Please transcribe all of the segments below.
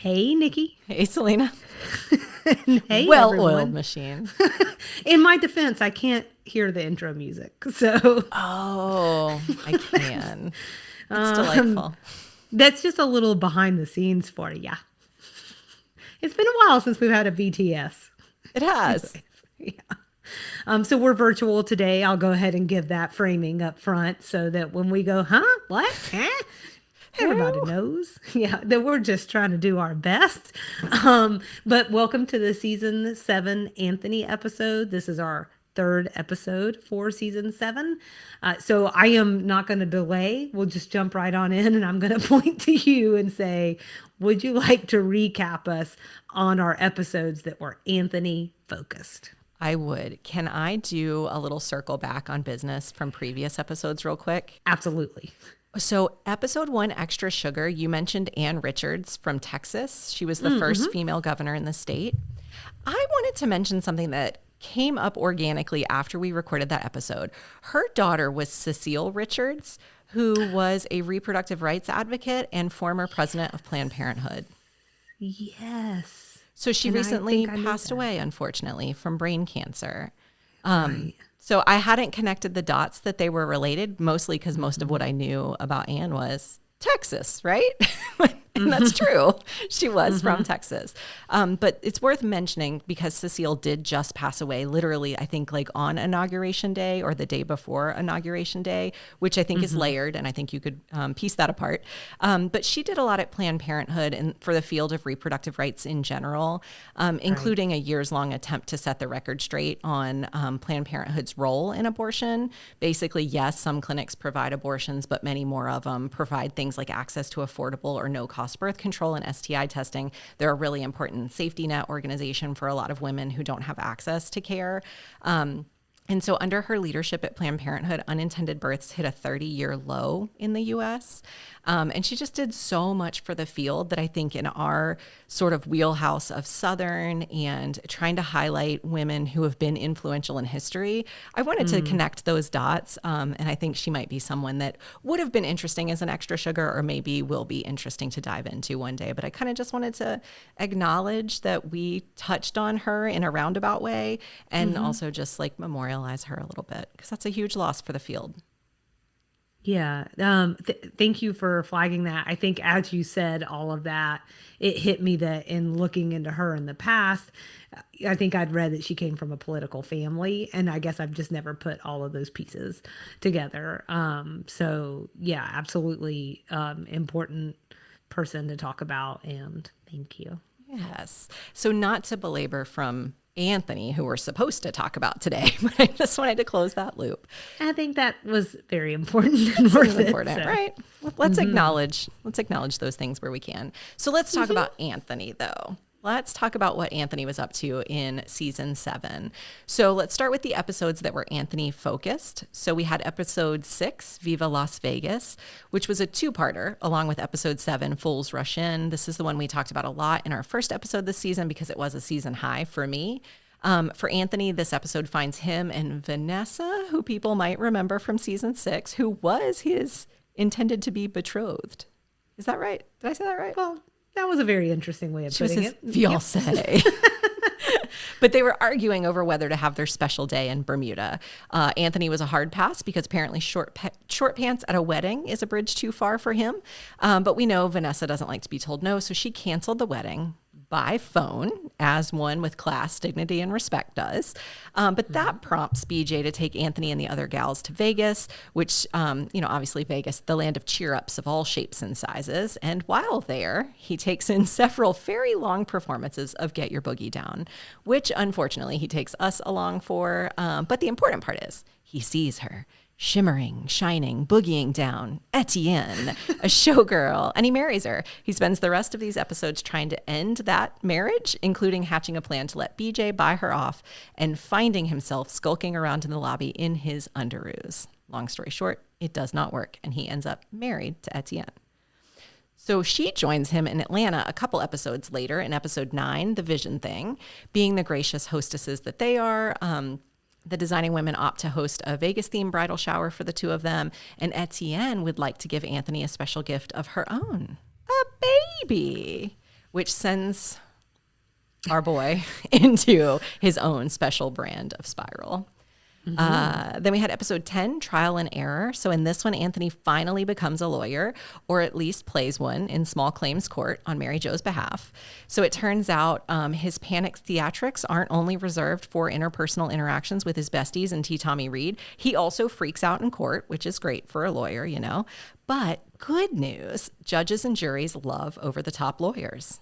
Hey, Nikki. Hey, Salina. Hey, Well-oiled machine. In my defense, I can't hear the intro music, so Oh, I can. It's delightful. that's just a little behind the scenes for you. It's been a while since we've had a BTS. It has. Yeah. So we're virtual today. I'll go ahead and give that framing up front so that when we go, huh? What? Huh? Everybody knows. Yeah, that we're just trying to do our best. But welcome to the season 7 Anthony episode. This is our third episode for season 7. So I am not going to delay. We'll just jump right on in, and I'm going to point to you and say, would you like to recap us on our episodes that were Anthony focused? I would. Can I do a little circle back on business from previous episodes real quick? Absolutely. So episode 1, Extra Sugar, you mentioned Ann Richards from Texas. She was the first female governor in the state. I wanted to mention something that came up organically after we recorded that episode. Her daughter was Cecile Richards, who was a reproductive rights advocate and former president of Planned Parenthood. Yes. So she recently passed away, unfortunately, from brain cancer. Right. So I hadn't connected the dots that they were related, mostly because most of what I knew about Anne was Texas, right? And that's true. She was from Texas. But it's worth mentioning because Cecile did just pass away, literally, I think like on Inauguration Day or the day before Inauguration Day, which I think is layered, and I think you could piece that apart. But she did a lot at Planned Parenthood and for the field of reproductive rights in general, including a years-long attempt to set the record straight on Planned Parenthood's role in abortion. Basically, yes, some clinics provide abortions, but many more of them provide things like access to affordable or no-cost birth control and STI testing. They're a really important safety net organization for a lot of women who don't have access to care. And so under her leadership at Planned Parenthood, unintended births hit a 30-year low in the U.S. And she just did so much for the field that I think in our sort of wheelhouse of Southern and trying to highlight women who have been influential in history, I wanted to connect those dots. And I think she might be someone that would have been interesting as an extra sugar or maybe will be interesting to dive into one day. But I kind of just wanted to acknowledge that we touched on her in a roundabout way and also just like memorialize her a little bit because that's a huge loss for the field. Yeah. Thank you for flagging that. I think as you said all of that, it hit me that in looking into her in the past, I think I'd read that she came from a political family, and I guess I've just never put all of those pieces together. So yeah, absolutely important person to talk about, and thank you. Yes. So not to belabor from Anthony, who we're supposed to talk about today, but I just wanted to close that loop. I think that was very important and worth it. Important, right? Let's acknowledge those things where we can. So let's talk about Anthony, though. Let's talk about what Anthony was up to in season 7. So let's start with the episodes that were Anthony focused. So we had episode 6, Viva Las Vegas, which was a 2-parter along with episode 7, Fools Rush In. This is the one we talked about a lot in our first episode this season because it was a season high for me. For Anthony, this episode finds him and Vanessa, who people might remember from season 6, who was his intended to be betrothed. Is that right? Did I say that right? Well, that was a very interesting way of putting it. Fiancé. But they were arguing over whether to have their special day in Bermuda. Anthony was a hard pass because apparently short pants at a wedding is a bridge too far for him. But we know Vanessa doesn't like to be told no, so she canceled the wedding by phone, as one with class, dignity, and respect does. But that prompts BJ to take Anthony and the other gals to Vegas, which, obviously Vegas, the land of cheer-ups of all shapes and sizes. And while there, he takes in several very long performances of Get Your Boogie Down, which unfortunately he takes us along for. But the important part is he sees her. Shimmering, shining, boogieing down, Etienne, a showgirl, and he marries her. He spends the rest of these episodes trying to end that marriage, including hatching a plan to let BJ buy her off and finding himself skulking around in the lobby in his underoos. Long story short, it does not work, and he ends up married to Etienne. So she joins him in Atlanta a couple episodes later in episode 9, The Vision Thing, being the gracious hostesses that they are. The designing women opt to host a Vegas-themed bridal shower for the two of them, and Etienne would like to give Anthony a special gift of her own, a baby, which sends our boy into his own special brand of spiral. Then we had episode 10, Trial and Error. So in this one, Anthony finally becomes a lawyer, or at least plays one in small claims court on Mary Jo's behalf. So it turns out his panic theatrics aren't only reserved for interpersonal interactions with his besties and T. Tommy Reed. He also freaks out in court, which is great for a lawyer, you know. But good news, judges and juries love over-the-top lawyers.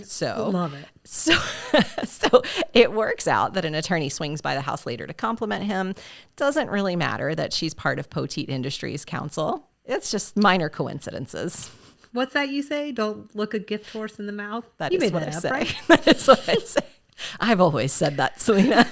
So Love it. So it works out that an attorney swings by the house later to compliment him. Doesn't really matter that she's part of Poteet Industries Council. It's just minor coincidences. What's that you say? Don't look a gift horse in the mouth? That you is made what that I up, say. right? That is what I say. I've always said that, Salina.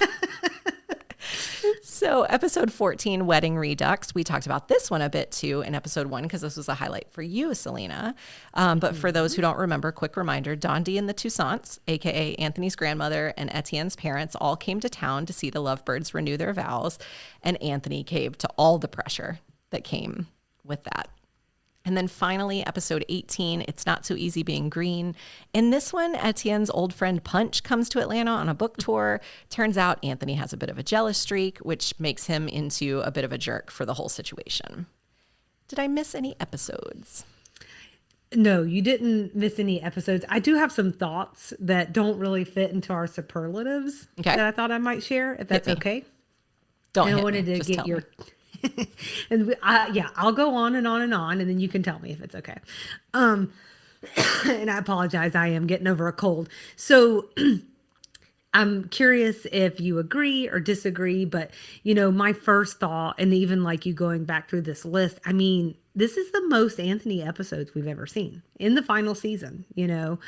So episode 14, Wedding Redux. We talked about this one a bit too in episode 1 because this was a highlight for you, Salina. But for those who don't remember, quick reminder, Dondi and the Toussaints, a.k.a. Anthony's grandmother and Etienne's parents, all came to town to see the lovebirds renew their vows. And Anthony caved to all the pressure that came with that. And then finally, episode 18, It's Not So Easy Being Green. In this one, Etienne's old friend Punch comes to Atlanta on a book tour. Turns out Anthony has a bit of a jealous streak, which makes him into a bit of a jerk for the whole situation. Did I miss any episodes? No, you didn't miss any episodes. I do have some thoughts that don't really fit into our superlatives that I thought I might share, if that's okay. Don't and hit I wanted me. to Just get tell your... me. Yeah, I'll go on and on and on, and then you can tell me if it's okay. And I apologize, I am getting over a cold. So I'm curious if you agree or disagree, but you know, my first thought, and even like you going back through this list, I mean, this is the most Anthony episodes we've ever seen in the final season, you know.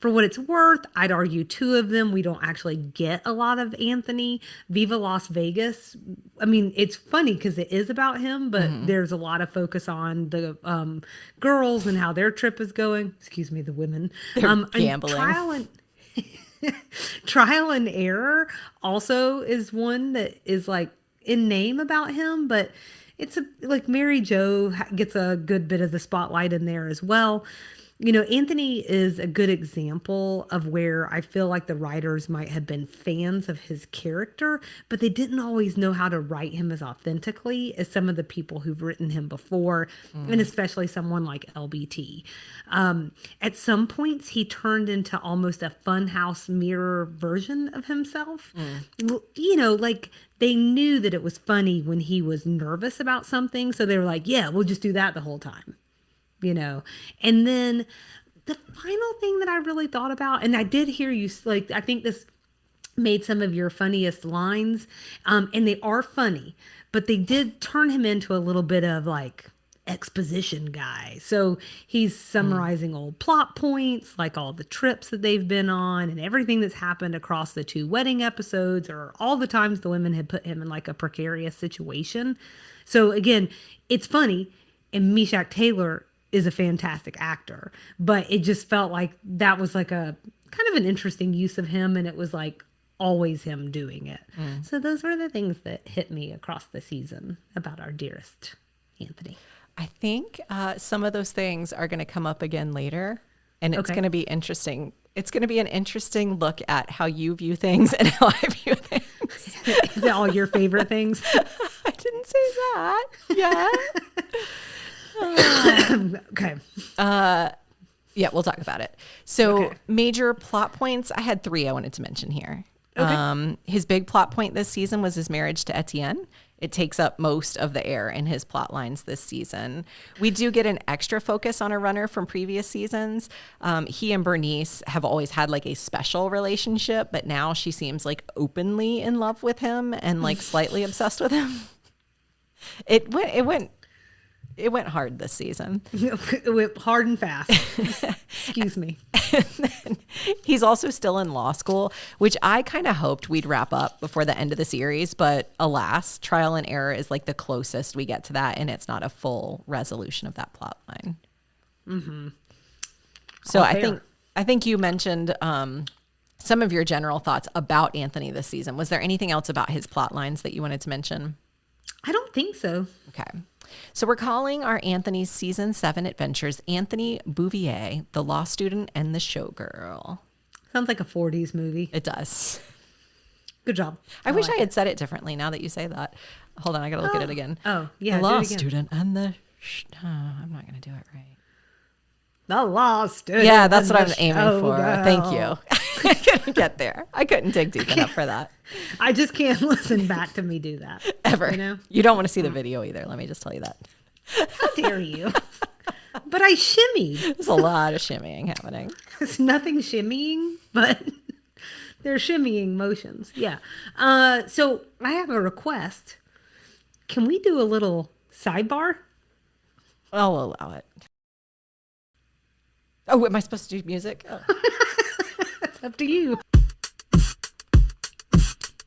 For what it's worth, I'd argue 2 of them, we don't actually get a lot of Anthony. Viva Las Vegas, I mean, it's funny because it is about him, but there's a lot of focus on the girls and how their trip is going. Excuse me, the women. They're gambling. Trial and Error also is one that is like in name about him, but it's like Mary Jo gets a good bit of the spotlight in there as well. You know, Anthony is a good example of where I feel like the writers might have been fans of his character, but they didn't always know how to write him as authentically as some of the people who've written him before, and especially someone like LBT. At some points, he turned into almost a funhouse mirror version of himself. You know, like they knew that it was funny when he was nervous about something, so they were like, yeah, we'll just do that the whole time. You know, and then the final thing that I really thought about, and I did hear you, like, I think this made some of your funniest lines, and they are funny, but they did turn him into a little bit of like exposition guy. So he's summarizing old plot points, like all the trips that they've been on and everything that's happened across the 2 wedding episodes, or all the times the women had put him in like a precarious situation. So again, it's funny, and Meshach Taylor is a fantastic actor, but it just felt like that was like a kind of an interesting use of him, and it was like always him doing it. So those were the things that hit me across the season about our dearest Anthony. I think some of those things are going to come up again later, and it's going to be interesting. It's going to be an interesting look at how you view things and how I view things. Is it all your favorite things? I didn't say that. Yeah. Okay. Yeah, we'll talk about it. So major plot points, I had 3 I wanted to mention here. Okay. His big plot point this season was his marriage to Etienne. It takes up most of the air in his plot lines this season. We do get an extra focus on a runner from previous seasons. He and Bernice have always had like a special relationship, but now she seems like openly in love with him and like slightly obsessed with him. It went hard this season. It went hard and fast. Excuse me. And then he's also still in law school, which I kind of hoped we'd wrap up before the end of the series. But alas, Trial and Error is like the closest we get to that. And it's not a full resolution of that plot line. So I think you mentioned some of your general thoughts about Anthony this season. Was there anything else about his plot lines that you wanted to mention? I don't think so. Okay. So we're calling our Anthony's season 7 adventures Anthony Bouvier, the law student and the showgirl. Sounds like a 40s movie. It does. Good job. I wish I had said it differently now that you say that. Hold on, I gotta look at it again. Oh, yeah. The law student and the... I'm not gonna do it right. The law student. Yeah, that's what I was aiming for. showgirl. Thank you. I couldn't get there. I couldn't dig deep enough for that. I just can't listen back to me do that. Ever. You know? You don't want to see the video either. Let me just tell you that. How dare you? But I shimmied. There's a lot of shimmying happening. It's nothing shimmying, but they're shimmying motions. Yeah. So I have a request. Can we do a little sidebar? I'll allow it. Oh, am I supposed to do music? Oh. It's up to you.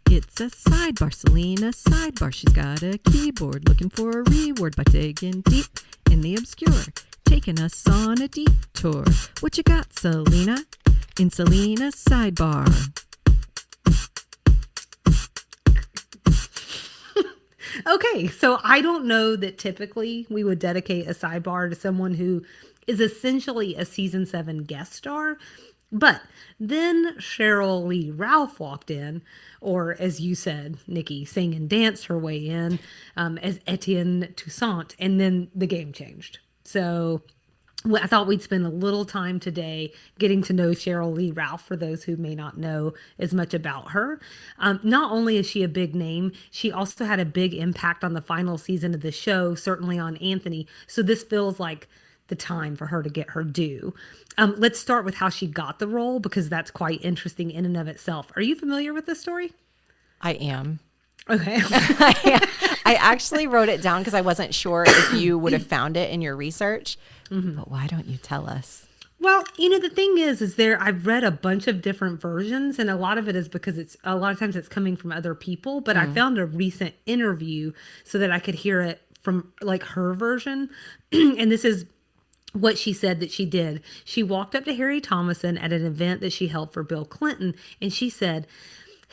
It's a sidebar, Selena, sidebar. She's got a keyboard looking for a reward by digging deep in the obscure, taking us on a detour. What you got, Selena? In Selena's sidebar. Okay, so I don't know that typically we would dedicate a sidebar to someone who is essentially a season 7 guest star. But then Sheryl Lee Ralph walked in, or as you said, Nikki, sang and danced her way in as Etienne Toussaint, and then the game changed. So I thought we'd spend a little time today getting to know Sheryl Lee Ralph, for those who may not know as much about her. Not only is she a big name, she also had a big impact on the final season of the show, certainly on Anthony. So this feels like the time for her to get her due. Let's start with how she got the role, because that's quite interesting in and of itself. Are you familiar with this story? I am. Okay. I actually wrote it down because I wasn't sure if you would have found it in your research. But why don't you tell us? Well, the thing is I've read a bunch of different versions, and a lot of it is because a lot of times it's coming from other people, but I found a recent interview so that I could hear it from like her version. And this is what she said that she did. She walked up to Harry Thomason at an event that she held for Bill Clinton, and she said,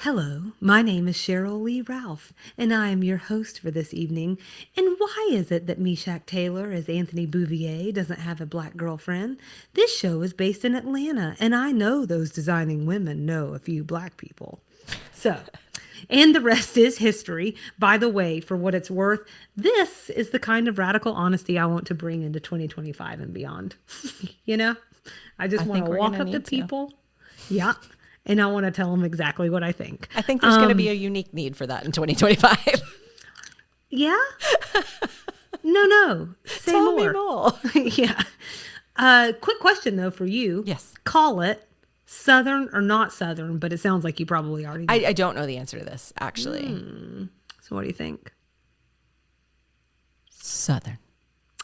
"Hello, my name is Sheryl Lee Ralph, and I am your host for this evening. And why is it that Meshack Taylor as Anthony Bouvier doesn't have a black girlfriend? This show is based in Atlanta, and I know those designing women know a few black people." So, and the rest is history. By the way, for what it's worth, this is the kind of radical honesty I want to bring into 2025 and beyond. I just want to walk up to people. Yeah. And I want to tell them exactly what I think. I think there's going to be a unique need for that in 2025. Yeah? No. Say Tell more. me more. Yeah. Quick question, though, for you. Yes. Call it Southern or not Southern, but it sounds like you probably already know. I don't know the answer to this, actually. So what do you think? Southern.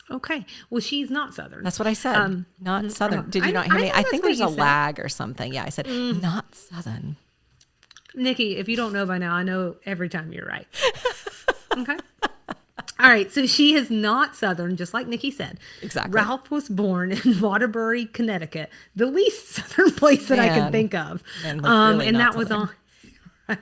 Okay. Well, she's not Southern. That's what I said. Not Southern. Did you not hear me? I think there's a lag or something. Yeah, I said not Southern. Nikki, if you don't know by now, I know every time you're right. Okay. All right. So she is not Southern, just like Nikki said. Exactly. Ralph was born in Waterbury, Connecticut, the least Southern place that I can think of. Really and not that was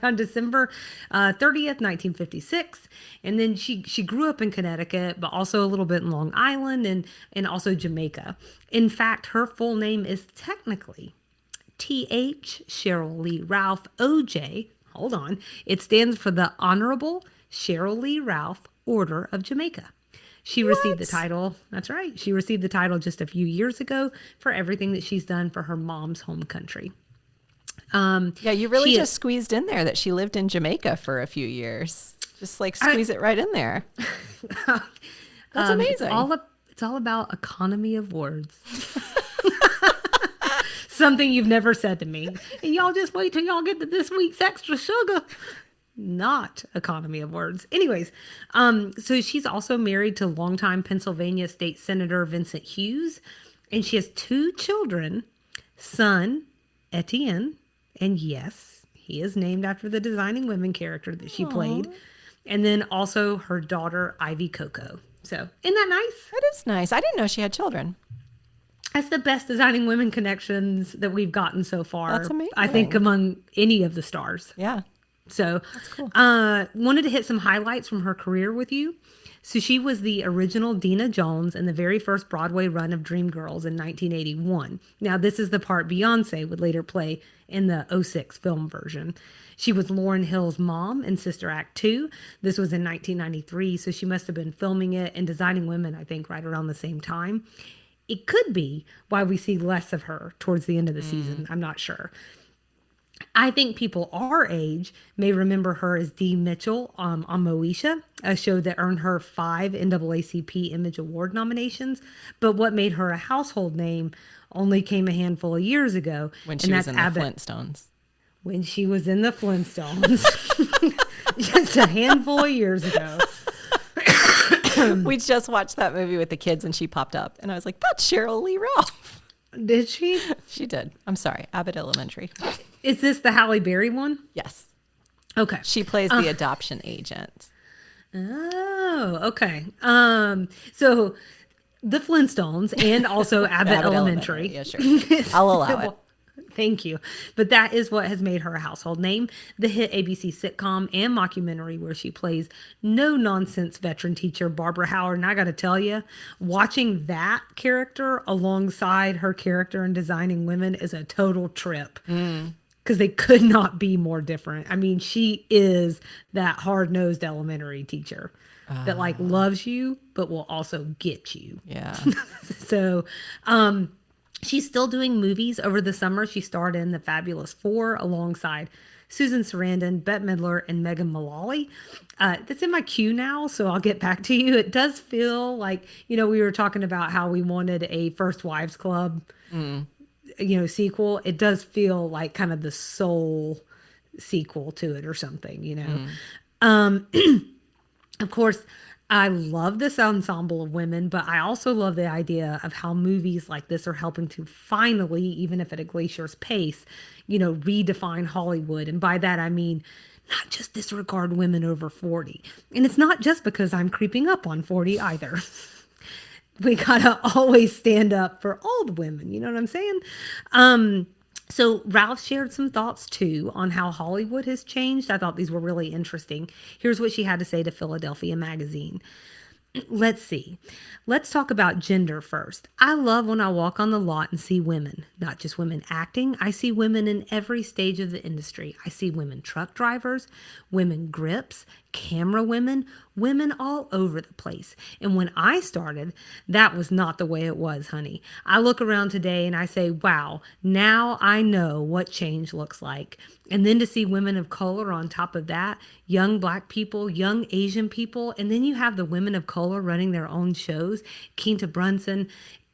on December 30th, 1956. And then she grew up in Connecticut, but also a little bit in Long Island and also Jamaica. In fact, her full name is technically T.H. Sheryl Lee Ralph, O.J. Hold on. It stands for the Honorable Sheryl Lee Ralph Order of Jamaica. She received the title. That's right. She received the title just a few years ago for everything that she's done for her mom's home country. Yeah, you really just squeezed in there that she lived in Jamaica for a few years. Just like squeeze it right in there. That's amazing. It's all about economy of words. Something you've never said to me. And y'all just wait till y'all get to this week's extra sugar. Not economy of words. Anyways, so she's also married to longtime Pennsylvania State Senator Vincent Hughes. And she has 2 children, son Etienne. And yes, he is named after the Designing Women character that she played. And then also her daughter, Ivy Coco. So, isn't that nice? That is nice. I didn't know she had children. That's the best Designing Women connections that we've gotten so far. That's amazing. I think among any of the stars. Yeah. So, wanted to hit some highlights from her career with you. So she was the original Dina Jones in the very first Broadway run of Dreamgirls in 1981. Now, this is the part Beyonce would later play in the '06 film version. She was Lauryn Hill's mom in Sister Act 2. This was in 1993, so she must have been filming it and Designing Women, I think, right around the same time. It could be why we see less of her towards the end of the season. I'm not sure. I think people our age may remember her as Dee Mitchell on Moesha, a show that earned her 5 NAACP Image Award nominations. But what made her a household name only came a handful of years ago. When she was in the Flintstones. When she was in the Flintstones. Just a handful of years ago. We just watched that movie with the kids and she popped up. And I was like, that's Sheryl Lee Ralph. Did she? She did. I'm sorry. Abbott Elementary. Is this the Halle Berry one? Yes. Okay. She plays the adoption agent. Oh, okay. So the Flintstones and also Abbott Elementary. Yeah, sure. I'll allow it. Thank you. But that is what has made her a household name. The hit ABC sitcom and mockumentary where she plays no-nonsense veteran teacher Barbara Howard. And I got to tell you, watching that character alongside her character in Designing Women is a total trip. Because they could not be more different. I mean, she is that hard-nosed elementary teacher that like loves you, but will also get you. Yeah. So, she's still doing movies. Over the summer, she starred in The Fabulous Four alongside Susan Sarandon, Bette Midler, and Megan Mullally. That's in my queue now, so I'll get back to you. It does feel like, we were talking about how we wanted a First Wives Club, sequel. It does feel like kind of the soul sequel to it or something, Of course, I love this ensemble of women, but I also love the idea of how movies like this are helping to finally, even if at a glacier's pace, redefine Hollywood. And by that, I mean, not just disregard women over 40. And it's not just because I'm creeping up on 40 either. We gotta always stand up for all the women. You know what I'm saying? So Ralph shared some thoughts too on how Hollywood has changed. I thought these were really interesting. Here's what she had to say to Philadelphia Magazine. Let's see. Let's talk about gender first. I love when I walk on the lot and see women, not just women acting. I see women in every stage of the industry. I see women truck drivers, women grips, camera women all over the place. And when I started, that was not the way it was, honey. I look around today and I say, wow, now I know what change looks like. And then to see women of color on top of that, young Black people, young Asian people, and then you have the women of color running their own shows, Quinta Brunson,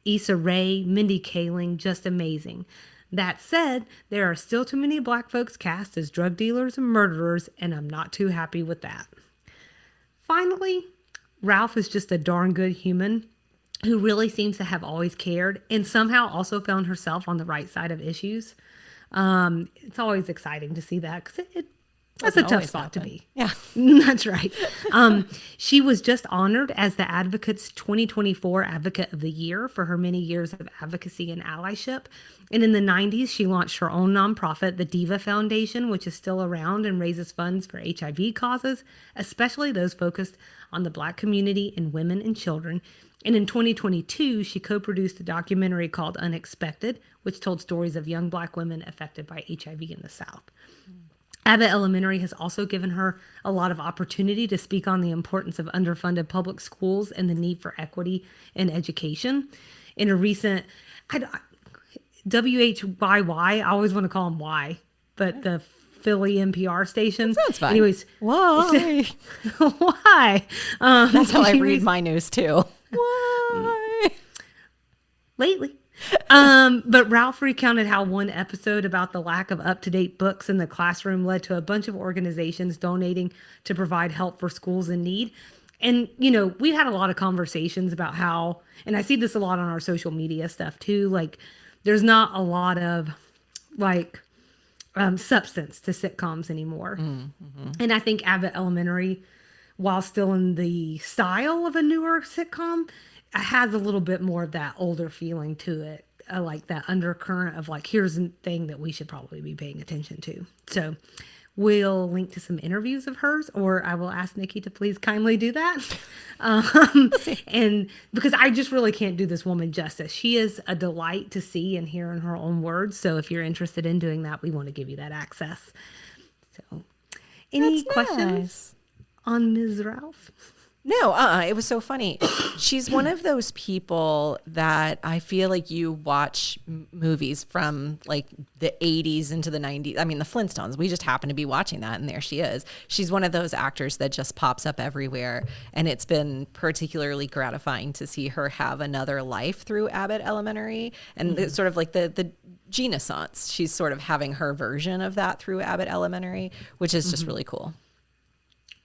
Issa Rae, Mindy Kaling, just amazing. That said, there are still too many Black folks cast as drug dealers and murderers, and I'm not too happy with that. Finally, Ralph is just a darn good human who really seems to have always cared and somehow also found herself on the right side of issues. It's always exciting to see that because that's a tough spot to be. Yeah, that's right. She was just honored as the Advocate's 2024 Advocate of the Year for her many years of advocacy and allyship. And in the 90s, she launched her own nonprofit, the Diva Foundation, which is still around and raises funds for HIV causes, especially those focused on the Black community and women and children. And in 2022, she co-produced a documentary called Unexpected, which told stories of young Black women affected by HIV in the South. Abbott Elementary has also given her a lot of opportunity to speak on the importance of underfunded public schools and the need for equity in education. In a recent WHYY, I always want to call them Y, but the Philly NPR station. That's fine. Anyways, why? Why? That's how I read my news too. Why? Lately. But Ralph recounted how one episode about the lack of up-to-date books in the classroom led to a bunch of organizations donating to provide help for schools in need. And, we had a lot of conversations about how, and I see this a lot on our social media stuff too, like there's not a lot of substance to sitcoms anymore. Mm-hmm. And I think Abbott Elementary, while still in the style of a newer sitcom, has a little bit more of that older feeling to it, like that undercurrent of here's a thing that we should probably be paying attention to. So we'll link to some interviews of hers, or I will ask Nikki to please kindly do that. And because I just really can't do this woman justice. She is a delight to see and hear in her own words. So if you're interested in doing that, we want to give you that access. So any questions on Ms. Ralph? No, it was so funny. She's one of those people that I feel like you watch movies from like the 80s into the 90s. I mean, the Flintstones, we just happen to be watching that, and there she is. She's one of those actors that just pops up everywhere, and it's been particularly gratifying to see her have another life through Abbott Elementary, and it's sort of like the Genaissance. She's sort of having her version of that through Abbott Elementary, which is just really cool.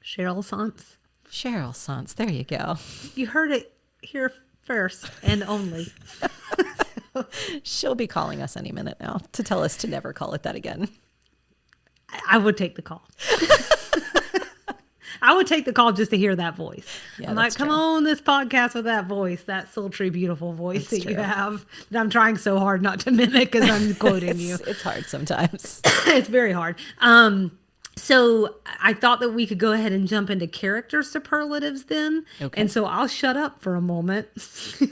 Sheryl Sans. Sheryl Sans. There you go. You heard it here first and only. She'll be calling us any minute now to tell us to never call it that again. I would take the call. I would take the call just to hear that voice. Yeah, I'm like, come true. on this podcast with that voice, that sultry, beautiful voice That's that you true. have. That I'm trying so hard not to mimic because I'm quoting you. It's hard sometimes. It's very hard. So I thought that we could go ahead and jump into character superlatives then. Okay. And so I'll shut up for a moment.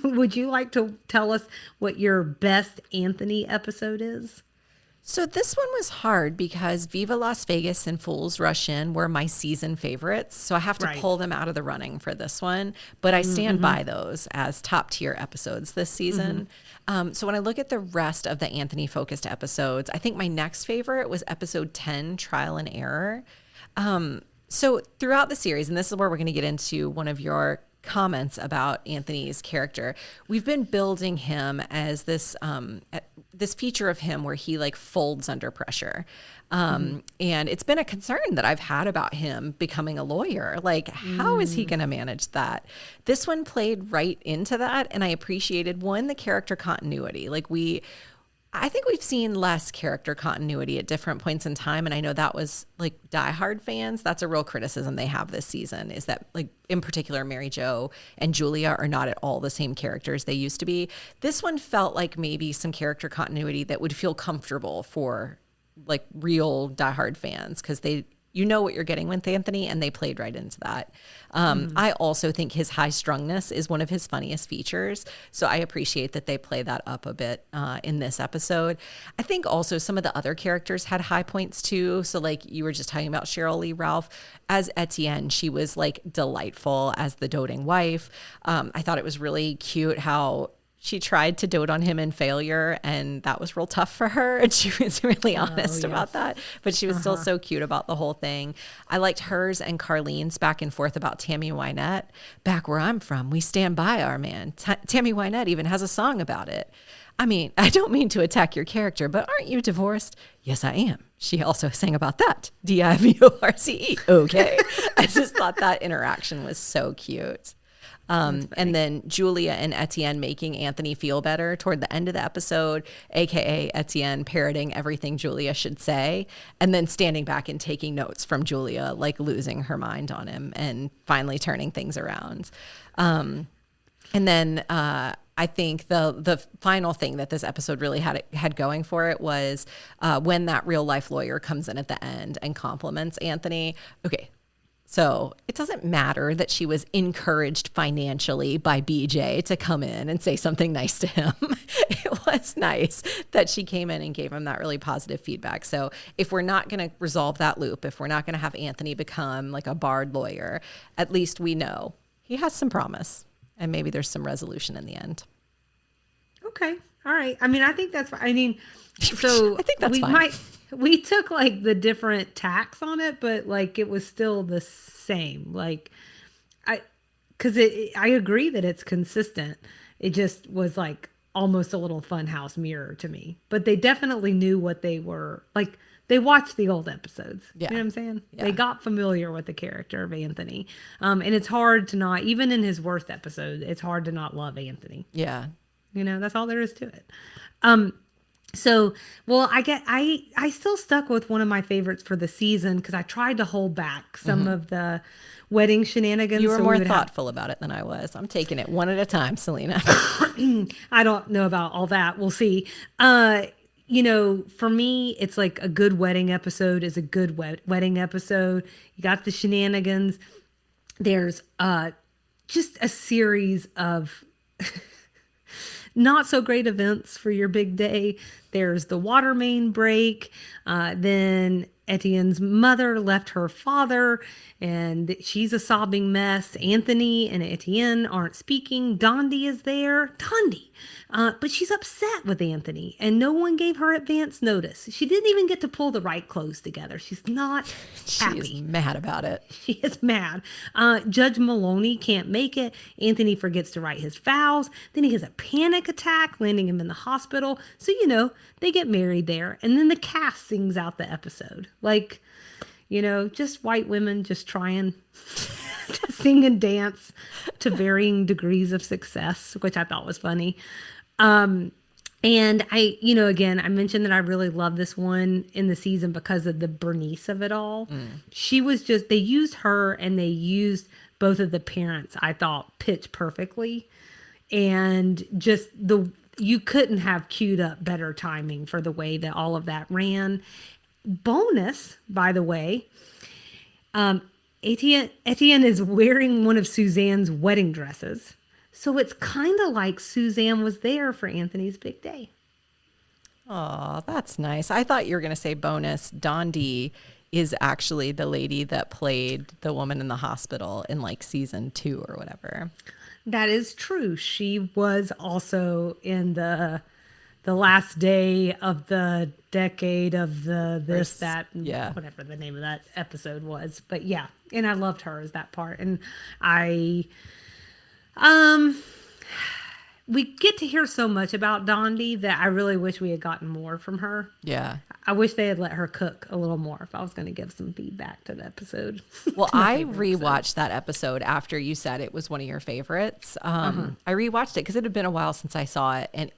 Would you like to tell us what your best Anthony episode is? So this one was hard because Viva Las Vegas and Fools Rush In were my season favorites. So I have to Right. pull them out of the running for this one. But I stand by those as top tier episodes this season. So when I look at the rest of the Anthony focused episodes, I think my next favorite was episode 10, Trial and Error. So throughout the series, and this is where we're going to get into one of your comments about Anthony's character, we've been building him as this feature of him where he like folds under pressure. And it's been a concern that I've had about him becoming a lawyer. Like, how is he going to manage that? This one played right into that. And I appreciated, one, the character continuity. Like I think we've seen less character continuity at different points in time. And I know that was like diehard fans. That's a real criticism they have this season, is that like in particular, Mary Jo and Julia are not at all the same characters they used to be. This one felt like maybe some character continuity that would feel comfortable for like real diehard fans, because you know what you're getting with Anthony, and they played right into that. I also think his high strungness is one of his funniest features. So I appreciate that they play that up a bit in this episode. I think also some of the other characters had high points too. So like you were just talking about Sheryl Lee Ralph as Etienne, she was like delightful as the doting wife. I thought it was really cute how she tried to dote on him in failure, and that was real tough for her. And she was really honest about that, but she was still so cute about the whole thing. I liked hers and Carlene's back and forth about Tammy Wynette. Back where I'm from, we stand by our man. Tammy Wynette even has a song about it. I mean, I don't mean to attack your character, but aren't you divorced? Yes, I am. She also sang about that. DIVORCE. Okay. I just thought that interaction was so cute. And then Julia and Etienne making Anthony feel better toward the end of the episode, aka Etienne parroting everything Julia should say, and then standing back and taking notes from Julia, like losing her mind on him and finally turning things around. And then I think the final thing that this episode really had going for it was when that real life lawyer comes in at the end and compliments Anthony. Okay. So it doesn't matter that she was encouraged financially by BJ to come in and say something nice to him. It was nice that she came in and gave him that really positive feedback. So if we're not going to resolve that loop, if we're not going to have Anthony become like a barred lawyer, at least we know he has some promise, and maybe there's some resolution in the end. Okay. All right. I mean, I think that's, I mean, so I think that's we fine. we took like the different tacks on it, but like it was still the same. Like I agree that it's consistent. It just was like almost a little funhouse mirror to me, but they definitely knew what they were like. They watched the old episodes. Yeah. You know what I'm saying? Yeah. They got familiar with the character of Anthony. And it's hard to not, even in his worst episode, it's hard to not love Anthony. Yeah. You know, that's all there is to it. So, well, I still stuck with one of my favorites for the season because I tried to hold back some of the wedding shenanigans. You were so more we would thoughtful about it than I was. I'm taking it one at a time, Salina. I don't know about all that. We'll see. For me, it's like a good wedding episode is a good wedding episode. You got the shenanigans. There's just a series of not so great events for your big day. There's the water main break. Then Etienne's mother left her father, and she's a sobbing mess. Anthony and Etienne aren't speaking. Dondi is there. Dondi. But she's upset with Anthony, and no one gave her advance notice. She didn't even get to pull the right clothes together. She's not happy. She's mad about it. She is mad. Judge Maloney can't make it. Anthony forgets to write his vows. Then he has a panic attack, landing him in the hospital. So, they get married there. And then the cast sings out the episode. Like, just white women just trying to sing and dance to varying degrees of success, which I thought was funny. And I, again, I mentioned that I really love this one in the season because of the Bernice of it all. She was they used her and they used both of the parents, I thought, pitch perfectly. And just you couldn't have queued up better timing for the way that all of that ran. Bonus, by the way, Etienne is wearing one of Suzanne's wedding dresses. So it's kind of like Suzanne was there for Anthony's big day. Oh, that's nice. I thought you were going to say bonus. Dondi is actually the lady that played the woman in the hospital in like season 2 or whatever. That is true. She was also in the last day of the decade of whatever the name of that episode was. But yeah, and I loved her as that part. And we get to hear so much about Dondi that I really wish we had gotten more from her. Yeah. I wish they had let her cook a little more if I was going to give some feedback to the episode. Well, I rewatched that episode after you said it was one of your favorites. I rewatched it because it had been a while since I saw it. And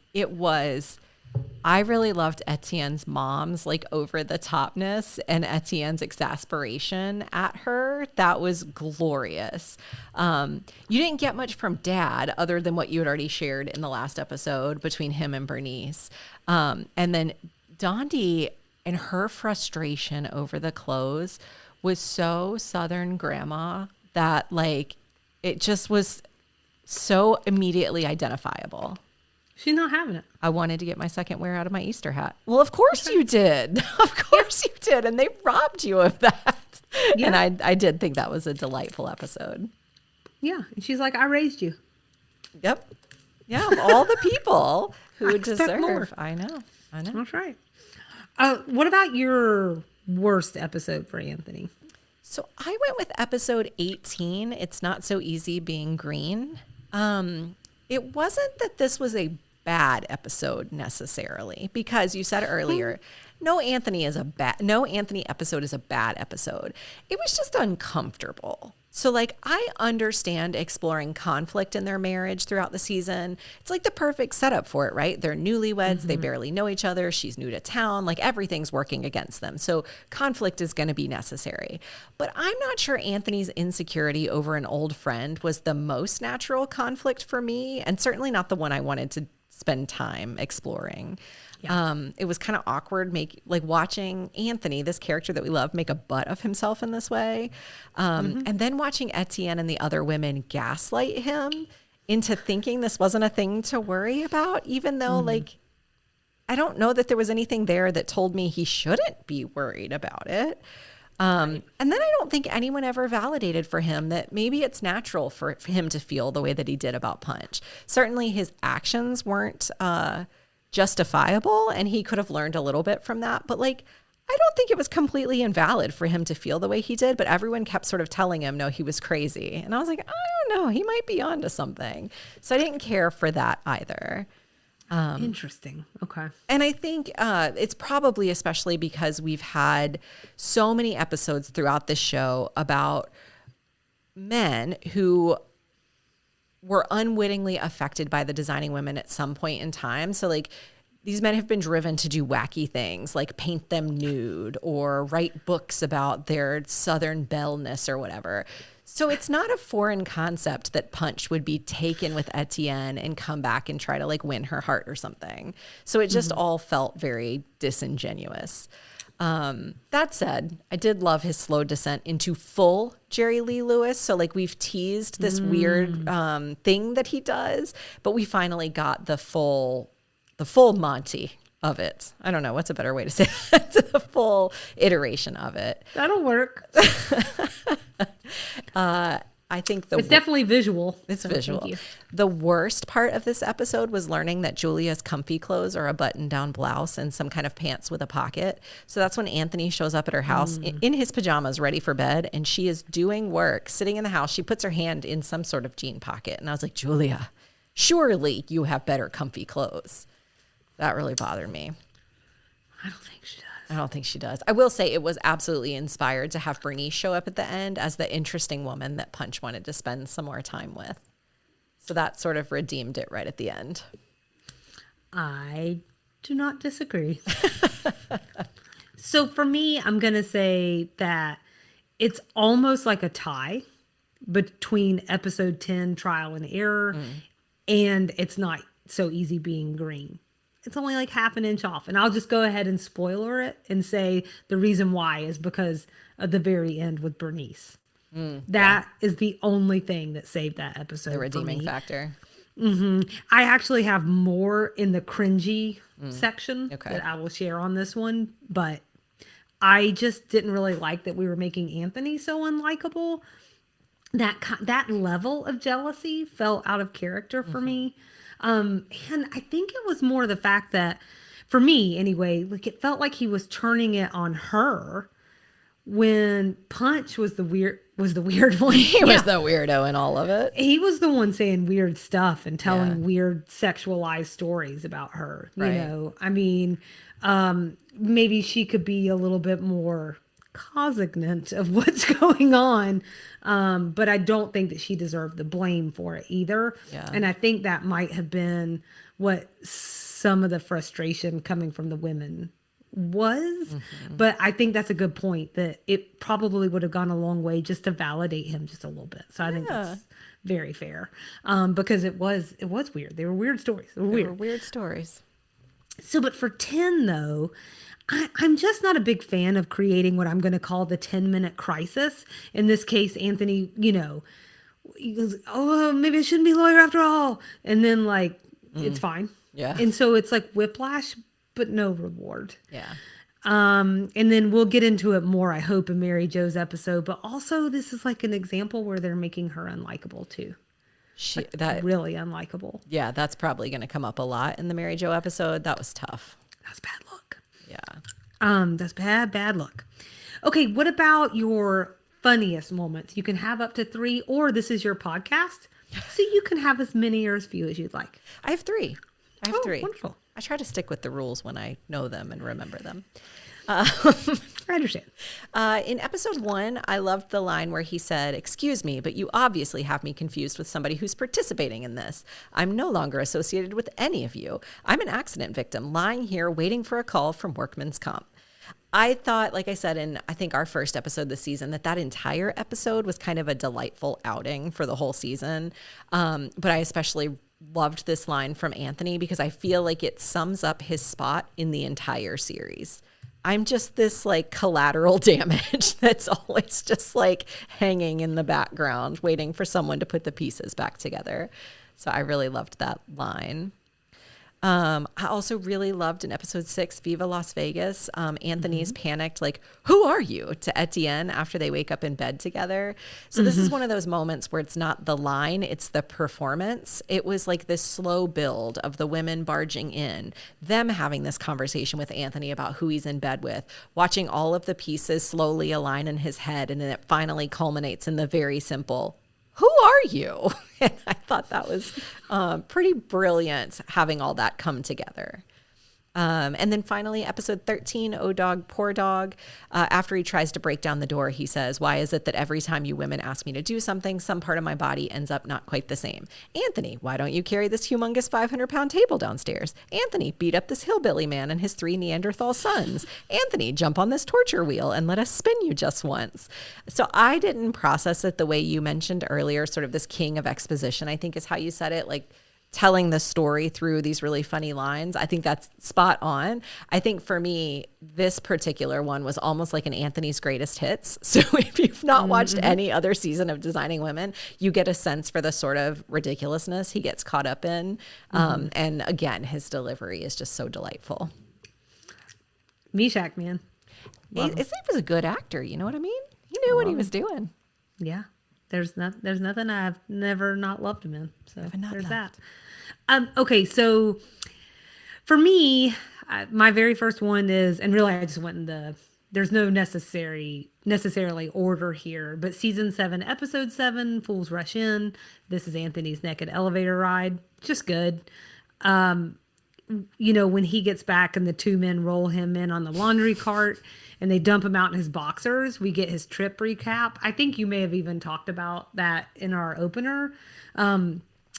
I really loved Etienne's mom's like over the topness and Etienne's exasperation at her. That was glorious. You didn't get much from Dad other than what you had already shared in the last episode between him and Bernice. And then Dondi and her frustration over the clothes was so Southern grandma that like it just was so immediately identifiable. She's not having it. I wanted to get my second wear out of my Easter hat. Well, of course you did. Of course you did. And they robbed you of that. Yeah. And I did think that was a delightful episode. Yeah. And she's like, I raised you. Yep. Yeah. Of all the people who deserve. More. I know. That's right. What about your worst episode for Anthony? So I went with episode 18. It's Not So Easy Being Green. It wasn't that this was a bad episode necessarily, because you said earlier, no Anthony episode is a bad episode. It was just uncomfortable. So like I understand exploring conflict in their marriage throughout the season. It's like the perfect setup for it, right? They're newlyweds, they barely know each other, she's new to town, like everything's working against them. So conflict is going to be necessary. But I'm not sure Anthony's insecurity over an old friend was the most natural conflict for me, and certainly not the one I wanted to spend time exploring. Yeah. It was kind of awkward, watching Anthony, this character that we love, make a butt of himself in this way. And then watching Etienne and the other women gaslight him into thinking this wasn't a thing to worry about, even though I don't know that there was anything there that told me he shouldn't be worried about it. And then I don't think anyone ever validated for him that maybe it's natural for him to feel the way that he did about Punch. Certainly his actions weren't justifiable, and he could have learned a little bit from that. But I don't think it was completely invalid for him to feel the way he did, but everyone kept sort of telling him, no, he was crazy. And I was like, I don't know, he might be onto something. So I didn't care for that either. Interesting. Okay. And I think it's probably especially because we've had so many episodes throughout the show about men who were unwittingly affected by the designing women at some point in time. So these men have been driven to do wacky things like paint them nude or write books about their Southern belle-ness or whatever. So it's not a foreign concept that Punch would be taken with Etienne and come back and try to like win her heart or something. So it just all felt very disingenuous. That said, I did love his slow descent into full Jerry Lee Lewis. So like we've teased this weird thing that he does, but we finally got the full Monty of it. I don't know what's a better way to say that. The full iteration of it. That'll work. I think it's definitely visual. It's visual. The worst part of this episode was learning that Julia's comfy clothes are a button-down blouse and some kind of pants with a pocket. So that's when Anthony shows up at her house in his pajamas, ready for bed, and she is doing work, sitting in the house. She puts her hand in some sort of jean pocket, and I was like, Julia, surely you have better comfy clothes. That really bothered me. I don't think she does. I don't think she does. I will say it was absolutely inspired to have Bernice show up at the end as the interesting woman that Punch wanted to spend some more time with. So that sort of redeemed it right at the end. I do not disagree. So for me, I'm going to say that it's almost like a tie between episode 10, Trial and Error, and It's Not So Easy Being Green. It's only like half an inch off. And I'll just go ahead and spoiler it and say the reason why is because of the very end with Bernice. That is the only thing that saved that episode. The redeeming factor. I actually have more in the cringy section that I will share on this one. But I just didn't really like that we were making Anthony so unlikable. That level of jealousy fell out of character for me. And I think it was more the fact that, for me anyway, like it felt like he was turning it on her when Punch was the weird one. He was the weirdo in all of it. He was the one saying weird stuff and telling weird sexualized stories about her. You know, I mean, maybe she could be a little bit more cognizant of what's going on. But I don't think that she deserved the blame for it either. Yeah. And I think that might have been what some of the frustration coming from the women was. But I think that's a good point, that it probably would have gone a long way just to validate him just a little bit. So I think that's very fair. Because it was weird. They were weird stories. They were weird stories. So, but for 10 though, I'm just not a big fan of creating what I'm going to call the 10-minute crisis. In this case, Anthony, he goes, oh, maybe I shouldn't be a lawyer after all. And then like, it's fine. Yeah. And so it's like whiplash, but no reward. Yeah. And then we'll get into it more, I hope, in Mary Jo's episode. But also this is like an example where they're making her unlikable too. Really unlikable. Yeah, that's probably going to come up a lot in the Mary Jo episode. That was tough. That was bad luck. Yeah. That's bad luck. Okay, what about your funniest moments? You can have up to 3, or this is your podcast, so you can have as many or as few as you'd like. I have 3. Wonderful. I try to stick with the rules when I know them and remember them. I understand. In episode 1, I loved the line where he said, "Excuse me, but you obviously have me confused with somebody who's participating in this. I'm no longer associated with any of you. I'm an accident victim lying here waiting for a call from Workman's Comp." I thought, like I said in, I think, our first episode this season, that entire episode was kind of a delightful outing for the whole season. But I especially loved this line from Anthony because I feel like it sums up his spot in the entire series. I'm just this like collateral damage that's always just like hanging in the background, waiting for someone to put the pieces back together. So I really loved that line. I also really loved in episode 6, Viva Las Vegas, Anthony's panicked, like, "Who are you?" to Etienne after they wake up in bed together. So this is one of those moments where it's not the line, it's the performance. It was like this slow build of the women barging in, them having this conversation with Anthony about who he's in bed with, watching all of the pieces slowly align in his head, and then it finally culminates in the very simple, "Who are you?" And I thought that was pretty brilliant, having all that come together. And then finally, episode 13, Oh Dog, Poor Dog. After he tries to break down the door, he says, why is it that every time you women ask me to do something, some part of my body ends up not quite the same? Anthony, why don't you carry this humongous 500-pound table downstairs? Anthony, beat up this hillbilly man and his 3 Neanderthal sons. Anthony, jump on this torture wheel and let us spin you just once. So I didn't process it the way you mentioned earlier, sort of this king of exposition, I think is how you said it, like telling the story through these really funny lines. I think that's spot on. I think for me, this particular one was almost like an Anthony's Greatest Hits. So if you've not watched any other season of Designing Women, you get a sense for the sort of ridiculousness he gets caught up in. And again, his delivery is just so delightful. Meshack, man. He was a good actor. You know what I mean? He knew what he was doing. Yeah. There's nothing I've never not loved him in. So there's that. Okay, so for me, my very first one is, and really I just went in there's no necessarily order here, but season 7, episode 7, Fools Rush In. This is Anthony's naked elevator ride. Just good. You know, when he gets back and the 2 men roll him in on the laundry cart and they dump him out in his boxers, we get his trip recap. I think you may have even talked about that in our opener.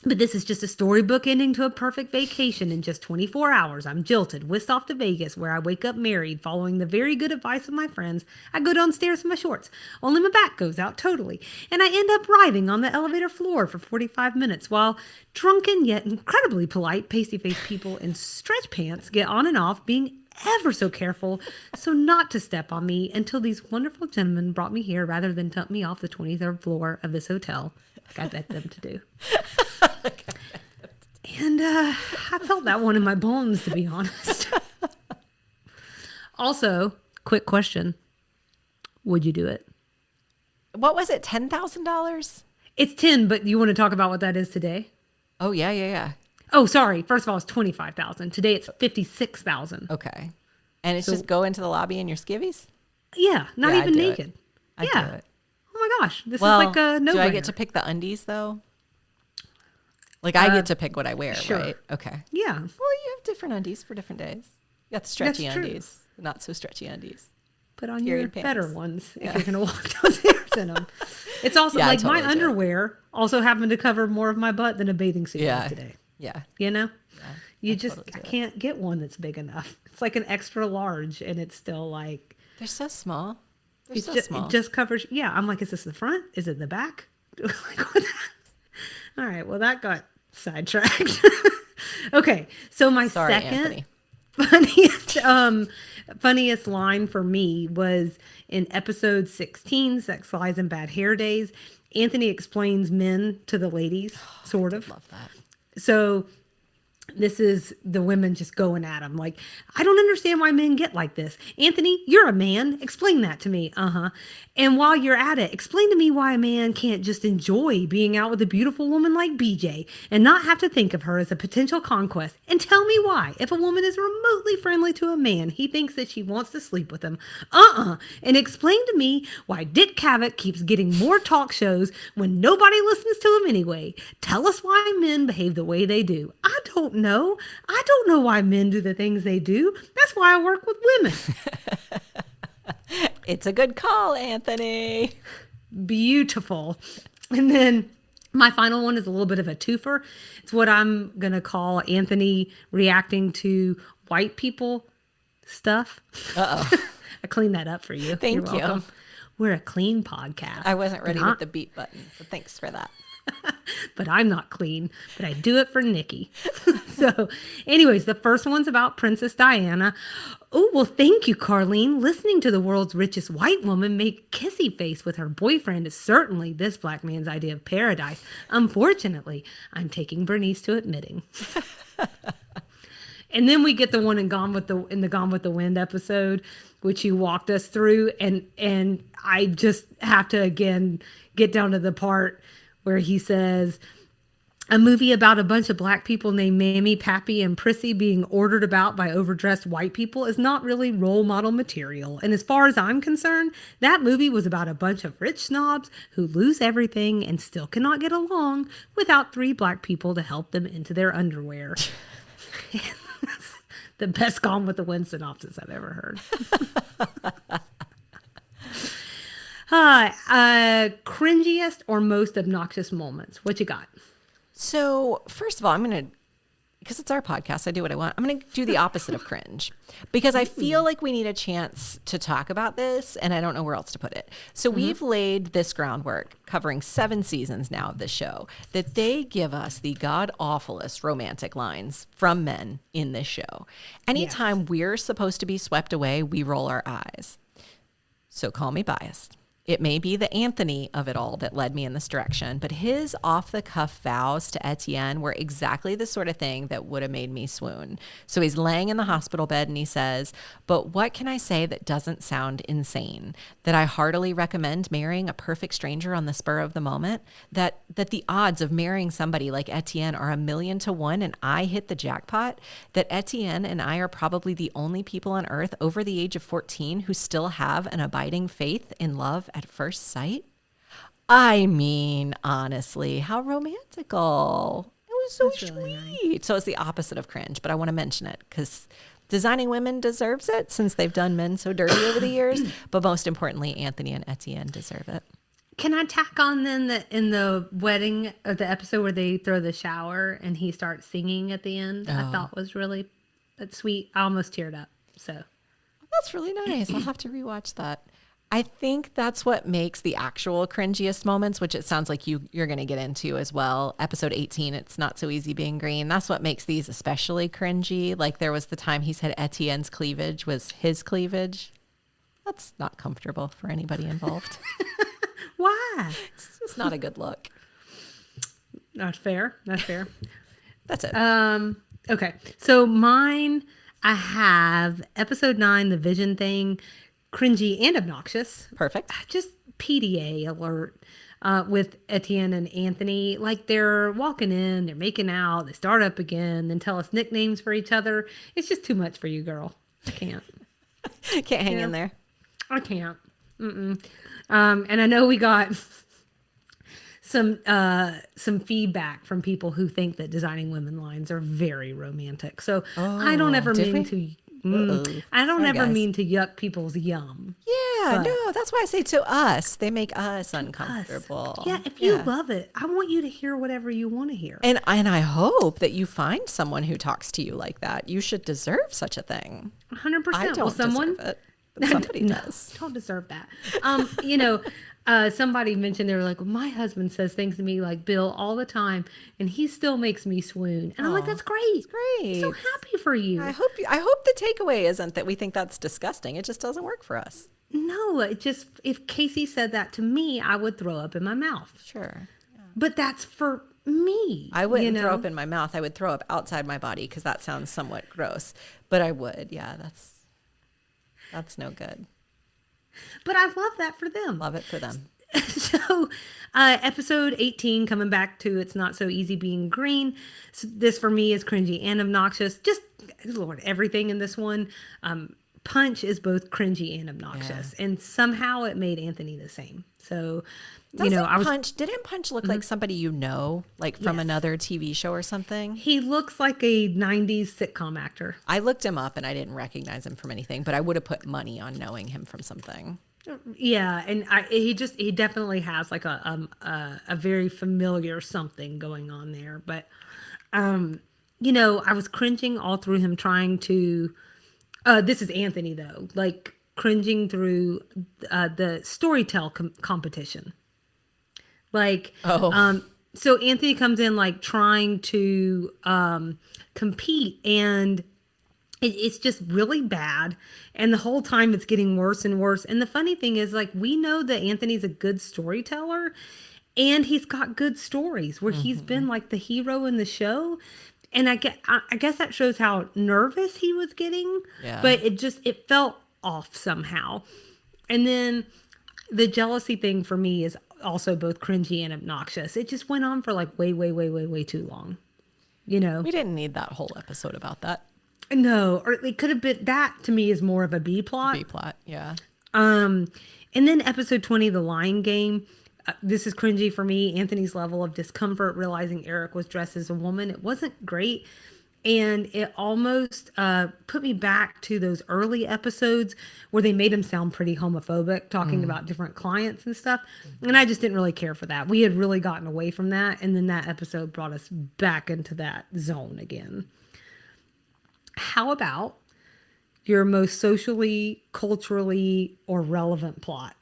But this is just a storybook ending to a perfect vacation. In just 24 hours, I'm jilted, whisked off to Vegas, where I wake up married. Following the very good advice of my friends, I go downstairs in my shorts. Only my back goes out totally. And I end up writhing on the elevator floor for 45 minutes while drunken yet incredibly polite, pasty-faced people in stretch pants get on and off, being ever so careful so not to step on me until these wonderful gentlemen brought me here rather than dump me off the 23rd floor of this hotel, like I bet them to do. And I felt that one in my bones, to be honest. Also, quick question. Would you do it? What was it? $10,000? It's 10, but you want to talk about what that is today? Oh, yeah. Oh, sorry. First of all, it's 25,000. Today it's 56,000. Okay. And it's just go into the lobby in your skivvies? Yeah, not Yeah, even I'd do naked. it. I'd do it. Oh my gosh, this is like a no-brainer. Do I get to pick the undies though? Like I get to pick what I wear, sure. right? Okay. Yeah. Well, you have different undies for different days. You got the stretchy That's true. undies, the not so stretchy undies. Put on Period your pants. better ones if you're going to walk downstairs in them. It's also Yeah, I like totally my do. underwear also happened to cover more of my butt than a bathing suit Yeah. does today. Yeah. You know? Yeah, You I just totally do I it. can't get one that's big enough. It's like an extra large and it's still like They're so small. They're so just, small. it just covers. Yeah, I'm like, is this the front? Is it the back? Like, what? All right, well that got sidetracked. Okay, so my Sorry, second Anthony. funniest line for me was in episode 16, Sex, Lies, and Bad Hair Days. Anthony explains men to the ladies, sort of. Love that. So this is the women just going at him like, I don't understand why men get like this. Anthony, you're a man. Explain that to me. And while you're at it, explain to me why a man can't just enjoy being out with a beautiful woman like BJ and not have to think of her as a potential conquest. And tell me why, if a woman is remotely friendly to a man, he thinks that she wants to sleep with him. And explain to me why Dick Cavett keeps getting more talk shows when nobody listens to him anyway. Tell us why men behave the way they do. I don't know. I don't know why men do the things they do. That's why I work with women. It's a good call, Anthony. Beautiful. And then my final one is a little bit of a twofer. It's what I'm going to call Anthony reacting to white people stuff. Uh-oh. I cleaned that up for you. Thank You're you. welcome. We're a clean podcast. I wasn't ready But with the beat button, so thanks for that. but I'm not clean, but I do it for Nikki. So anyways, the first one's about Princess Diana. Oh, well, thank you, Carlene. Listening to the world's richest white woman make kissy face with her boyfriend is certainly this black man's idea of paradise. Unfortunately, I'm taking Bernice to admitting. And then we get the one in the Gone with the Wind episode, which you walked us through. And I just have to, again, get down to the part where he says, a movie about a bunch of black people named Mammy, Pappy, and Prissy being ordered about by overdressed white people is not really role model material. And as far as I'm concerned, that movie was about a bunch of rich snobs who lose everything and still cannot get along without 3 black people to help them into their underwear. the best Gone with the Wind synopsis I've ever heard. Cringiest or most obnoxious moments? What you got? So first of all, I'm going to, because it's our podcast, I do what I want. I'm going to do the opposite of cringe because I feel like we need a chance to talk about this and I don't know where else to put it. So we've laid this groundwork covering 7 seasons now of the show that they give us the god-awfulest romantic lines from men in this show. Anytime we're supposed to be swept away, we roll our eyes. So call me biased. It may be the Anthony of it all that led me in this direction, but his off-the-cuff vows to Etienne were exactly the sort of thing that would have made me swoon. So he's laying in the hospital bed and he says, "But what can I say that doesn't sound insane? That I heartily recommend marrying a perfect stranger on the spur of the moment? That the odds of marrying somebody like Etienne are 1,000,000 to 1 and I hit the jackpot? That Etienne and I are probably the only people on earth over the age of 14 who still have an abiding faith in love at first sight?" I mean, honestly, how romantical. It was so That's really sweet. nice. So it's the opposite of cringe, but I want to mention it because Designing Women deserves it since they've done men so dirty over the years. But most importantly, Anthony and Etienne deserve it. Can I tack on then that in the wedding or the episode where they throw the shower and he starts singing at the end? I thought was really sweet. I almost teared up. So That's really nice. I'll have to rewatch that. I think that's what makes the actual cringiest moments, which it sounds like you're going to get into as well. Episode 18, It's Not So Easy Being Green. That's what makes these especially cringy. Like there was the time he said Etienne's cleavage was his cleavage. That's not comfortable for anybody involved. why? It's just not a good look. Not fair. Not fair. That's it. Okay. So mine, I have episode 9, the vision thing, cringy and obnoxious. Perfect. Just PDA alert with Etienne and Anthony. Like they're walking in, they're making out, they start up again, then tell us nicknames for each other. It's just too much for you, girl. I can't. Can't hang in there. I can't. And I know we got some feedback from people who think that Designing Women lines are very romantic. So I don't ever did mean we? to. I don't Sorry, ever guys. mean to yuck people's yum. Yeah, But- no, that's why I say to us. They make us uncomfortable. Yeah, if you love it, I want you to hear whatever you want to hear. And I hope that you find someone who talks to you like that. You should deserve such a thing. 100%. I don't Well, someone deserve it, but somebody No, does. don't deserve that. Somebody mentioned they were like, well, my husband says things to me like Bill all the time, and he still makes me swoon. And I'm like, that's great. great. So happy for you. I hope the takeaway isn't that we think that's disgusting. It just doesn't work for us. No, it just, if Casey said that to me, I would throw up in my mouth. Sure. But that's for me. I wouldn't throw know? up in my mouth. I would throw up outside my body because that sounds somewhat gross. But I would. Yeah, that's no good. But I love that for them. Love it for them. So, episode 18, coming back to It's Not So Easy Being Green. So this for me is cringy and obnoxious. Just, Lord, everything in this one. Punch is both cringy and obnoxious. And somehow it made Anthony the same. So, Didn't Punch look like somebody you know, like from Yes. another TV show or something? he looks like a 90s sitcom actor. I looked him up and I didn't recognize him from anything, but I would have put money on knowing him from something. Yeah, and he definitely has like a very familiar something going on there. But I was cringing all through him trying to. This is Anthony though, like cringing through the storytell competition. Like, so Anthony comes in like trying to compete and. It's just really bad. And the whole time it's getting worse and worse. And the funny thing is, like, we know that Anthony's a good storyteller and he's got good stories where he's been like the hero in the show. And I guess that shows how nervous he was getting. Yeah. But it felt off somehow. And then the jealousy thing for me is also both cringy and obnoxious. It just went on for like way, way, way, way, way too long. We didn't need that whole episode about that. No, or it could have been, that to me is more of a B plot. B plot, yeah. And then episode 20, the lying game. This is cringy for me. Anthony's level of discomfort realizing Eric was dressed as a woman. It wasn't great. And it almost put me back to those early episodes where they made him sound pretty homophobic, talking about different clients and stuff. And I just didn't really care for that. We had really gotten away from that. And then that episode brought us back into that zone again. How about your most socially, culturally, or relevant plot?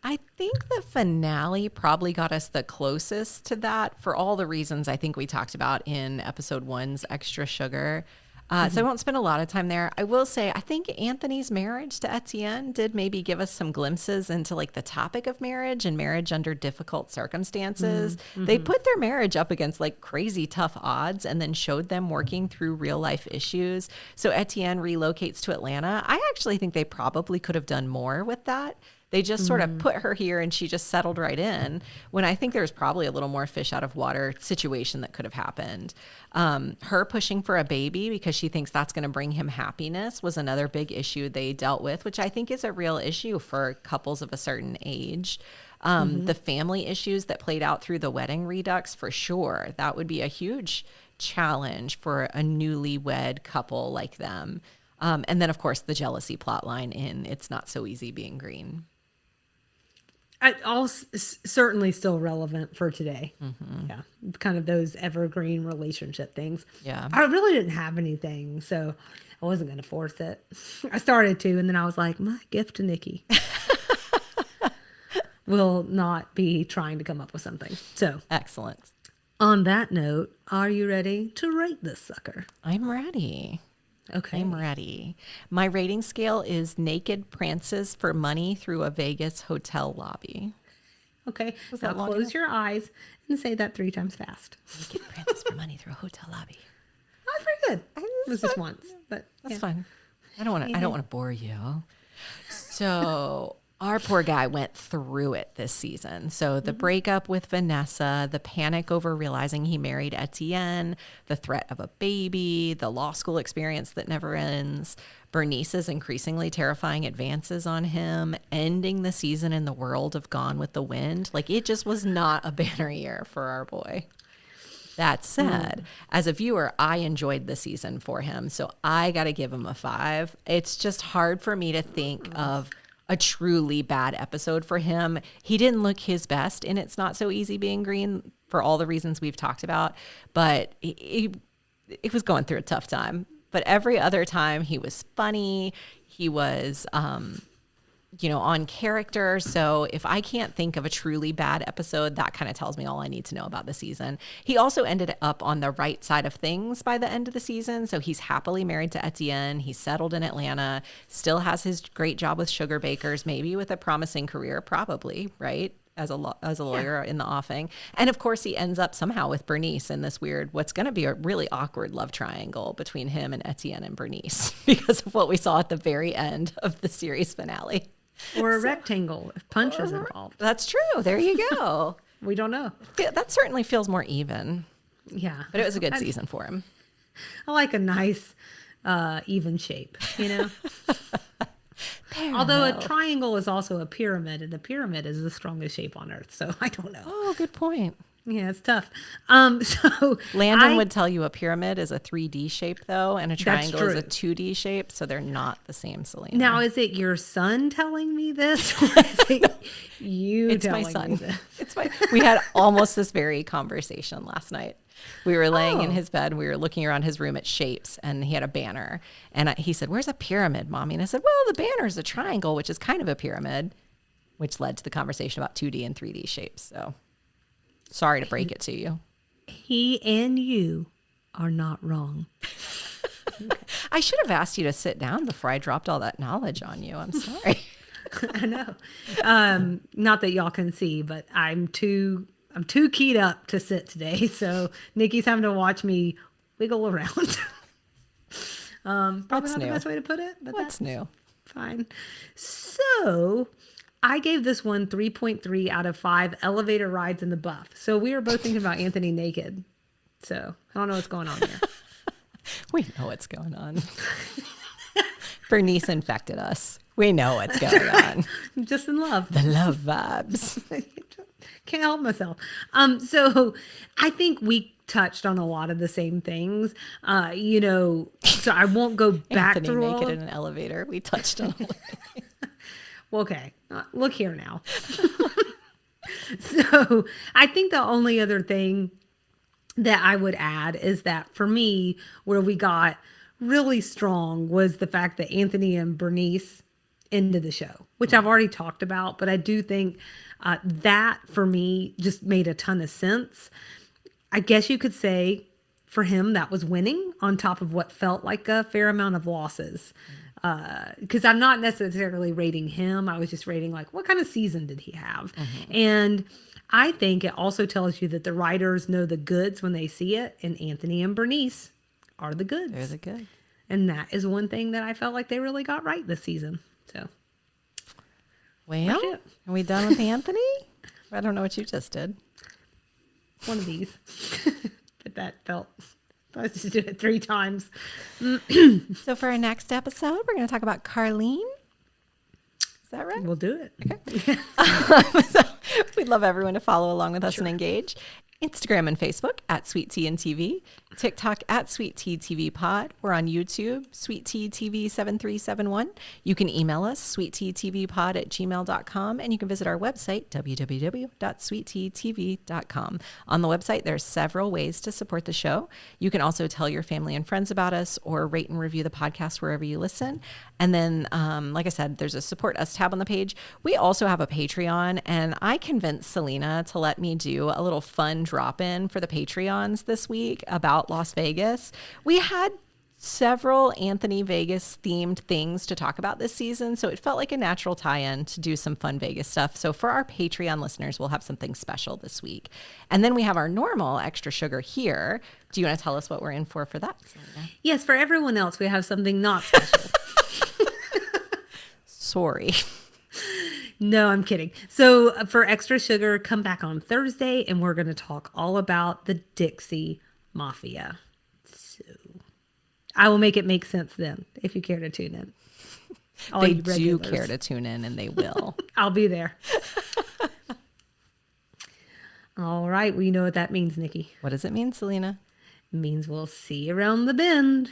I think the finale probably got us the closest to that for all the reasons I think we talked about in episode 1's Extra Sugar. So I won't spend a lot of time there. I will say, I think Anthony's marriage to Etienne did maybe give us some glimpses into like the topic of marriage and marriage under difficult circumstances. They put their marriage up against like crazy tough odds and then showed them working through real life issues. So Etienne relocates to Atlanta. I actually think they probably could have done more with that. They just sort of put her here and she just settled right in, when I think there's probably a little more fish out of water situation that could have happened. Her pushing for a baby because she thinks that's going to bring him happiness was another big issue they dealt with, which I think is a real issue for couples of a certain age. The family issues that played out through the wedding redux, for sure. That would be a huge challenge for a newlywed couple like them. And then, of course, the jealousy plot line in It's Not So Easy Being Green. All certainly still relevant for today. Yeah. Kind of those evergreen relationship things. Yeah. I really didn't have anything, so I wasn't going to force it. I started to, and then I was like, my gift to Nikki will not be trying to come up with something. So Excellent. on that note, are you ready to rate this sucker? I'm ready. Okay. I'm ready. My rating scale is naked prances for money through a Vegas hotel lobby. Okay. Was Now that long close enough? your eyes and say that 3 times fast. Naked prances for money through a hotel lobby. That's pretty good. It was just once, but That's yeah. fine. I don't want to bore you. So our poor guy went through it this season. So the breakup with Vanessa, the panic over realizing he married Etienne, the threat of a baby, the law school experience that never ends, Bernice's increasingly terrifying advances on him, ending the season in the world of Gone with the Wind. Like, it just was not a banner year for our boy. That said, as a viewer, I enjoyed the season for him. So I got to give him a 5. It's just hard for me to think of a truly bad episode for him. He didn't look his best in It's Not So Easy Being Green for all the reasons we've talked about, but he was going through a tough time. But every other time he was funny. He was, on character. So if I can't think of a truly bad episode, that kind of tells me all I need to know about the season. He also ended up on the right side of things by the end of the season. So he's happily married to Etienne. He's settled in Atlanta, still has his great job with Sugar Bakers, maybe with a promising career, probably, right? As a lawyer in the offing. And of course, he ends up somehow with Bernice in this weird, what's going to be a really awkward love triangle between him and Etienne and Bernice because of what we saw at the very end of the series finale. Or a rectangle if Punch is involved. That's true. There you go. We don't know. That certainly feels more even, Yeah. but it was a good season for him. I like a nice even shape, Although a triangle is also a pyramid, and a pyramid is the strongest shape on earth. So I don't know. Oh, good point. Yeah, it's tough. So Landon would tell you a pyramid is a 3D shape, though, and a triangle is a true. 2D shape, so they're not the same, Salina. Now, is it your son telling me this, or is it you It's telling my son. me this? We had almost this very conversation last night. We were laying in his bed. We were looking around his room at shapes, and he had a banner. And he said, "Where's a pyramid, Mommy?" And I said, "Well, the banner is a triangle, which is kind of a pyramid," which led to the conversation about 2D and 3D shapes. So sorry to break it to you. He and you are not wrong. I should have asked you to sit down before I dropped all that knowledge on you. I'm sorry. I know. Not that y'all can see, but I'm too keyed up to sit today. So Nikki's having to watch me wiggle around. Probably What's not new? the best way to put it, but What's that's new? fine. So I gave this one 3.3 out of 5 elevator rides in the buff. So we were both thinking about Anthony naked. So I don't know what's going on here. We know what's going on. Bernice infected us. We know what's going on. I'm just in love. The love vibes. Can't help myself. So I think we touched on a lot of the same things, so I won't go back Anthony through naked all. in an elevator. We touched on. Well, okay, look here now. So I think the only other thing that I would add is that for me, where we got really strong was the fact that Anthony and Bernice ended the show, which I've already talked about, but I do think that for me just made a ton of sense. I guess you could say for him that was winning on top of what felt like a fair amount of losses. Because I'm not necessarily rating him. I was just rating like, what kind of season did he have? And I think it also tells you that the writers know the goods when they see it. And Anthony and Bernice are the goods. They're the good. And that is one thing that I felt like they really got right this season. So, Well, That's it. are we done with Anthony? I don't know what you just did. one of these. But that felt, I just did it 3 times. So for our next episode, we're going to talk about Carlene. Is that right? We'll do it. So we'd love everyone to follow along with us and engage. Instagram and Facebook at Sweet Tea and TV, TikTok at Sweet Tea TV Pod. We're on YouTube, Sweet Tea TV 7371. You can email us, sweetteatvpod@gmail.com, and you can visit our website, www.sweetteatv.com. On the website, there's several ways to support the show. You can also tell your family and friends about us or rate and review the podcast wherever you listen. And then, like I said, there's a support us tab on the page. We also have a Patreon, and I convinced Salina to let me do a little fun drop-in for the Patreons this week about Las Vegas. We had several Anthony Vegas themed things to talk about this season, so it felt like a natural tie-in to do some fun Vegas stuff. So for our Patreon listeners, we'll have something special this week. And then we have our normal extra sugar here. Do you want to tell us what we're in for that, Salina? Yes, for everyone else, we have something not special. Sorry. No, I'm kidding. So for Extra Sugar, come back on Thursday and we're going to talk all about the Dixie Mafia. So I will make it make sense then if you care to tune in. All They you do regulars. care to tune in, and they will. I'll be there. All right. Well, you know what that means, Nikki. What does it mean, Salina? It means we'll see you around the bend.